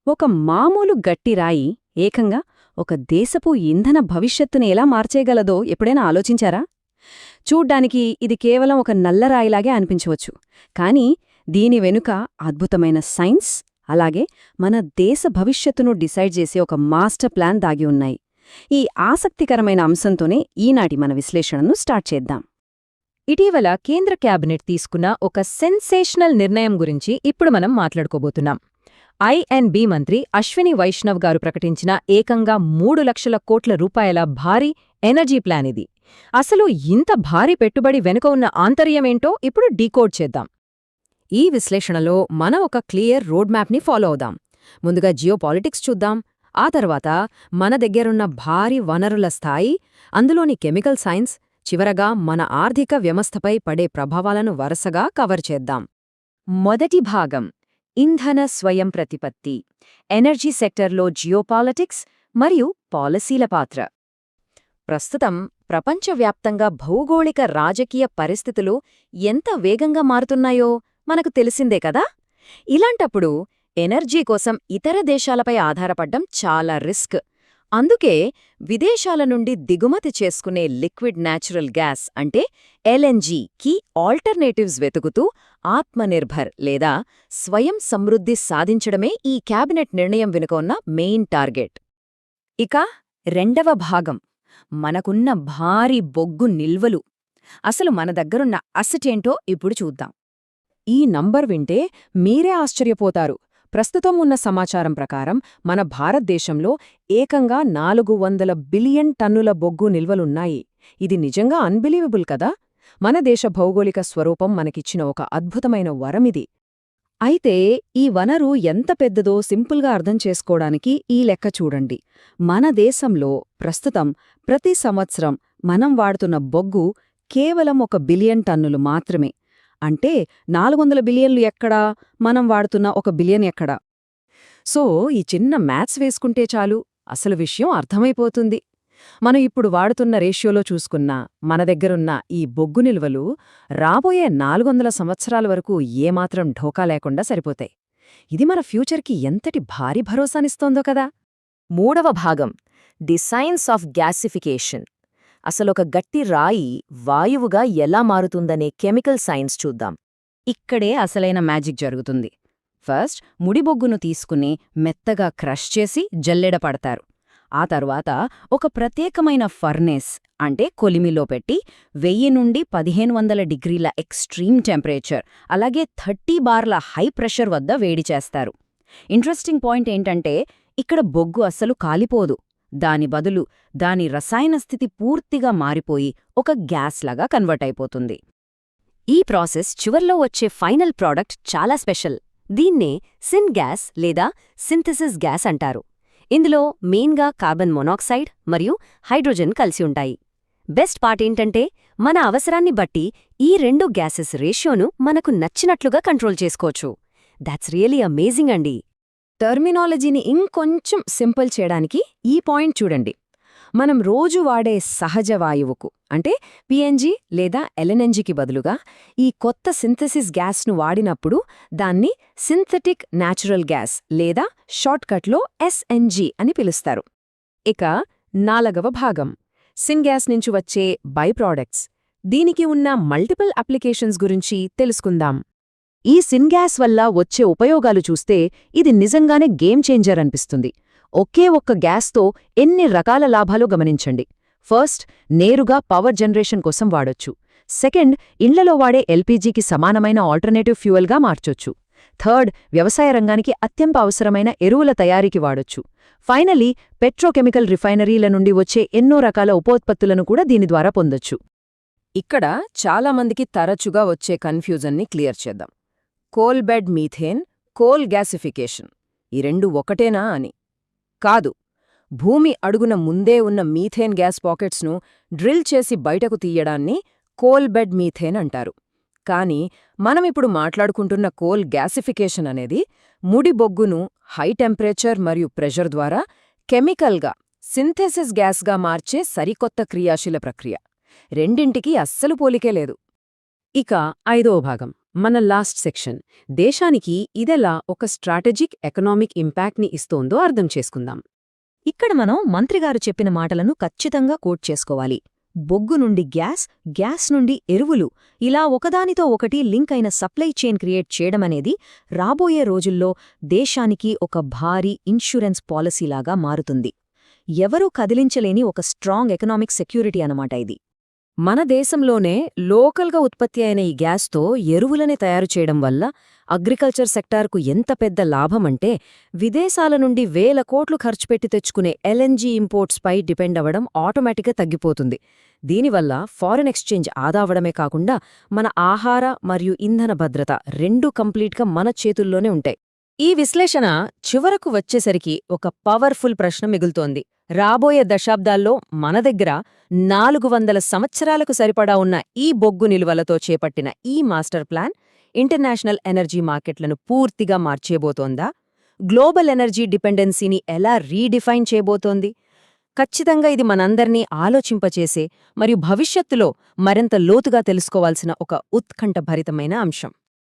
ఒక మామూలు గట్టి రాయి ఏకంగా ఒక దేశపు ఇంధన భవిష్యత్తుని ఎలా మార్చేయగలదో ఎప్పుడైనా ఆలోచించారా? చూడ్డానికి ఇది కేవలం ఒక నల్లరాయిలాగే అనిపించవచ్చు, కానీ దీని వెనుక అద్భుతమైన సైన్స్, అలాగే మన దేశ భవిష్యత్తును డిసైడ్ చేసే ఒక మాస్టర్ ప్లాన్ దాగి ఉన్నాయి. ఈ ఆసక్తికరమైన అంశంతోనే ఈనాటి మన విశ్లేషణను స్టార్ట్ చేద్దాం. ఇటీవల కేంద్ర క్యాబినెట్ తీసుకున్న ఒక సెన్సేషనల్ నిర్ణయం గురించి ఇప్పుడు మనం మాట్లాడుకోబోతున్నాం. ఐఎన్బి మంత్రి అశ్విని వైష్ణవ్ గారు ప్రకటించిన ఏకంగా 3,00,000 కోట్ల రూపాయల భారీ ఎనర్జీ ప్లాన్ ఇది. అసలు ఇంత భారీ పెట్టుబడి వెనుక ఉన్న ఆంతర్యమేంటో ఇప్పుడు డీకోడ్ చేద్దాం. ఈ విశ్లేషణలో మనం ఒక క్లియర్ రోడ్ మ్యాప్ని ఫాలో అవుదాం. ముందుగా జియోపాలిటిక్స్ చూద్దాం, ఆ తర్వాత మన దగ్గరున్న భారీ వనరుల స్థాయి, అందులోని కెమికల్ సైన్స్, చివరగా మన ఆర్థిక వ్యవస్థపై పడే ప్రభావాలను వరుసగా కవర్ చేద్దాం. మొదటి భాగం ఇంధన స్వయం ప్రతిపత్తి, ఎనర్జీ సెక్టర్లో జియోపాలిటిక్స్ మరియు పాలసీల పాత్ర. ప్రస్తుతం ప్రపంచవ్యాప్తంగా భౌగోళిక రాజకీయ పరిస్థితులు ఎంత వేగంగా మారుతున్నాయో మనకు తెలిసిందే కదా. ఇలాంటప్పుడు ఎనర్జీ కోసం ఇతర దేశాలపై ఆధారపడ్డం చాలా రిస్క్. అందుకే విదేశాల నుండి దిగుమతి చేసుకునే లిక్విడ్ న్యాచురల్ గ్యాస్ అంటే ఎల్ఎన్జీకి ఆల్టర్నేటివ్స్ వెతుకుతూ ఆత్మనిర్భర్ లేదా స్వయం సమృద్ధి సాధించడమే ఈ క్యాబినెట్ నిర్ణయం వెనుక ఉన్న మెయిన్ టార్గెట్. ఇక రెండవ భాగం మనకున్న భారీ బొగ్గు నిల్వలు. అసలు మన దగ్గరున్న అసెటేంటో ఇప్పుడు చూద్దాం. ఈ నంబర్ వింటే మీరే ఆశ్చర్యపోతారు. ప్రస్తుతం ఉన్న సమాచారం ప్రకారం మన భారతదేశంలో ఏకంగా 400 బిలియన్ టన్నుల బొగ్గు నిల్వలున్నాయి. ఇది నిజంగా అన్బిలీవబుల్ కదా. మన దేశ భౌగోళిక స్వరూపం మనకిచ్చిన ఒక అద్భుతమైన వరమిది. అయితే ఈ వనరు ఎంత పెద్దదో సింపుల్గా అర్థం చేసుకోవడానికి ఈ లెక్క చూడండి. మన దేశంలో ప్రస్తుతం ప్రతి సంవత్సరం మనం వాడుతున్న బొగ్గు కేవలం 1 బిలియన్ టన్నులు మాత్రమే. అంటే 400 బిలియన్లు ఎక్కడా, మనం వాడుతున్న 1 బిలియన్ ఎక్కడా? సో ఈ చిన్న మ్యాథ్స్ వేసుకుంటే చాలు, అసలు విషయం అర్థమైపోతుంది. మనం ఇప్పుడు వాడుతున్న రేషియోలో చూసుకున్నా మన దగ్గరున్న ఈ బొగ్గు నిల్వలు రాబోయే 400 సంవత్సరాల వరకు ఏమాత్రం ఢోకా లేకుండా సరిపోతాయి. ఇది మన ఫ్యూచర్కి ఎంతటి భారీ భరోసానిస్తోందో కదా. మూడవ భాగం ది సైన్స్ ఆఫ్ గ్యాసిఫికేషన్. అసలొక గట్టి రాయి వాయువుగా ఎలా మారుతుందనే కెమికల్ సైన్స్ చూద్దాం. ఇక్కడే అసలైన మ్యాజిక్ జరుగుతుంది. ఫస్ట్ ముడిబొగ్గును తీసుకుని మెత్తగా క్రష్ చేసి జల్లెడ పడతారు. ఆ తరువాత ఒక ప్రత్యేకమైన ఫర్నేస్ అంటే కొలిమిలో పెట్టి 1000 నుండి 1500 డిగ్రీల ఎక్స్ట్రీమ్ టెంపరేచర్, అలాగే 30 బార్ల హై ప్రెషర్ వద్ద వేడి చేస్తారు. ఇంట్రెస్టింగ్ పాయింట్ ఏంటంటే ఇక్కడ బొగ్గు అస్సలు కాలిపోదు. దాని బదులు దాని రసాయన స్థితి పూర్తిగా మారిపోయి ఒక గ్యాస్ లాగా కన్వర్ట్ అయిపోతుంది. ఈ ప్రాసెస్ చివర్లో వచ్చే ఫైనల్ ప్రోడక్ట్ చాలా స్పెషల్. దీన్నే సిన్ గ్యాస్ లేదా సింథసిస్ గ్యాస్ అంటారు. ఇందులో మెయిన్గా కార్బన్ మొనాక్సైడ్ మరియు హైడ్రోజన్ కలిసి ఉంటాయి. బెస్ట్ పార్ట్ ఏంటంటే మన అవసరాన్ని బట్టి ఈ 2 గ్యాసెస్ రేషియోను మనకు నచ్చినట్లుగా కంట్రోల్ చేసుకోవచ్చు. దాట్స్ రియలీ అమేజింగ్ అండి. టర్మినాలజీని ఇంకొంచెం సింపుల్ చేయడానికి ఈ పాయింట్ చూడండి. మనం రోజు వాడే సహజ వాయువుకు అంటే పిఎన్జీ లేదా ఎల్ఎన్జీకి బదులుగా ఈ కొత్త సింథసిస్ గ్యాస్ను వాడినప్పుడు దాన్ని సింథటిక్ న్యాచురల్ గ్యాస్ లేదా షార్ట్కట్లో ఎస్ఎన్జీ అని పిలుస్తారు. ఇక 4వ భాగం సిన్ గ్యాస్ నుంచి వచ్చే బై ప్రోడక్ట్స్. దీనికి ఉన్న మల్టిపుల్ అప్లికేషన్స్ గురించి తెలుసుకుందాం. ఈ సిన్ గ్యాస్ వల్ల వచ్చే ఉపయోగాలు చూస్తే ఇది నిజంగానే గేమ్ చేంజర్ అనిపిస్తుంది. ఒకే ఒక్క గ్యాస్తో ఎన్ని రకాల లాభాలు గమనించండి. ఫస్ట్, నేరుగా పవర్ జనరేషన్ కోసం వాడొచ్చు. సెకండ్, ఇండ్లలో వాడే ఎల్పీజీకి సమానమైన ఆల్టర్నేటివ్ ఫ్యూయల్గా మార్చొచ్చు. థర్డ్, వ్యవసాయ రంగానికి అత్యంత అవసరమైన ఎరువుల తయారీకి వాడొచ్చు. ఫైనలీ, పెట్రోకెమికల్ రిఫైనరీల నుండి వచ్చే ఎన్నో రకాల ఉపోత్పత్తులను కూడా దీని ద్వారా పొందొచ్చు. ఇక్కడ చాలామందికి తరచుగా వచ్చే కన్ఫ్యూజన్ని క్లియర్ చేద్దాం. Coal bed methane, coal gasification ఈ 2 ఒకటేనా అని. కాదు. భూమి అడుగున ముందే ఉన్న మీథేన్ గ్యాస్ పాకెట్స్ను డ్రిల్ చేసి బయటకు తీయడాన్ని కోల్ బెడ్ మీథేన్ అంటారు. కానీ మనమిప్పుడు మాట్లాడుకుంటున్న కోల్ గ్యాసిఫికేషన్ అనేది ముడి బొగ్గును హై టెంపరేచర్ మరియు ప్రెషర్ ద్వారా కెమికల్గా సింథెసిస్ గ్యాస్గా మార్చే సరికొత్త క్రియాశీల ప్రక్రియ. రెండింటికి అస్సలు పోలికే లేదు. ఇక 5వ భాగం మన లాస్ట్ సెక్షన్ దేశానికి ఇదెలా ఒక స్ట్రాటజిక్ ఎకనామిక్ ఇంపాక్ట్ని ఇస్తోందో అర్థం చేసుకుందాం. ఇక్కడ మనం మంత్రిగారు చెప్పిన మాటలను ఖచ్చితంగా కోట్ చేసుకోవాలి. బొగ్గు నుండి గ్యాస్, గ్యాస్ నుండి ఎరువులు, ఇలా ఒకదానితో ఒకటి లింక్ అయిన సప్లై చైన్ క్రియేట్ చేయడమనేది రాబోయే రోజుల్లో దేశానికి ఒక భారీ ఇన్సూరెన్స్ పాలసీలాగా మారుతుంది. ఎవరూ కదిలించలేని ఒక స్ట్రాంగ్ ఎకనామిక్ సెక్యూరిటీ అన్నమాట ఇది. మన దేశంలోనే లోకల్గా ఉత్పత్తి అయిన ఈ గ్యాస్తో ఎరువులని తయారు చేయడం వల్ల అగ్రికల్చర్ సెక్టార్కు ఎంత పెద్ద లాభమంటే, విదేశాల నుండి వేల కోట్లు ఖర్చు పెట్టి తెచ్చుకునే ఎల్ఎన్జీ ఇంపోర్ట్స్పై డిపెండ్ అవ్వడం ఆటోమేటిక్గా తగ్గిపోతుంది. దీనివల్ల ఫారెన్ ఎక్స్చేంజ్ ఆదా అవడమే కాకుండా మన ఆహార మరియు ఇంధన భద్రత రెండూ కంప్లీట్గా మన చేతుల్లోనే ఉంటాయి. ఈ విశ్లేషణ చివరకు వచ్చేసరికి ఒక పవర్ఫుల్ ప్రశ్న మిగులుతోంది. రాబోయే దశాబ్దాల్లో మన దగ్గర 400 సంవత్సరాలకు సరిపడా ఉన్న ఈ బొగ్గు నిలువలతో చేపట్టిన ఈ మాస్టర్ ప్లాన్ ఇంటర్నేషనల్ ఎనర్జీ మార్కెట్లను పూర్తిగా మార్చేబోతోందా? గ్లోబల్ ఎనర్జీ డిపెండెన్సీని ఎలా రీడిఫైన్ చేయబోతోంది? ఖచ్చితంగా ఇది మనందర్నీ ఆలోచింపచేసే మరియు భవిష్యత్తులో మరింత లోతుగా తెలుసుకోవాల్సిన ఒక ఉత్కంఠభరితమైన అంశం.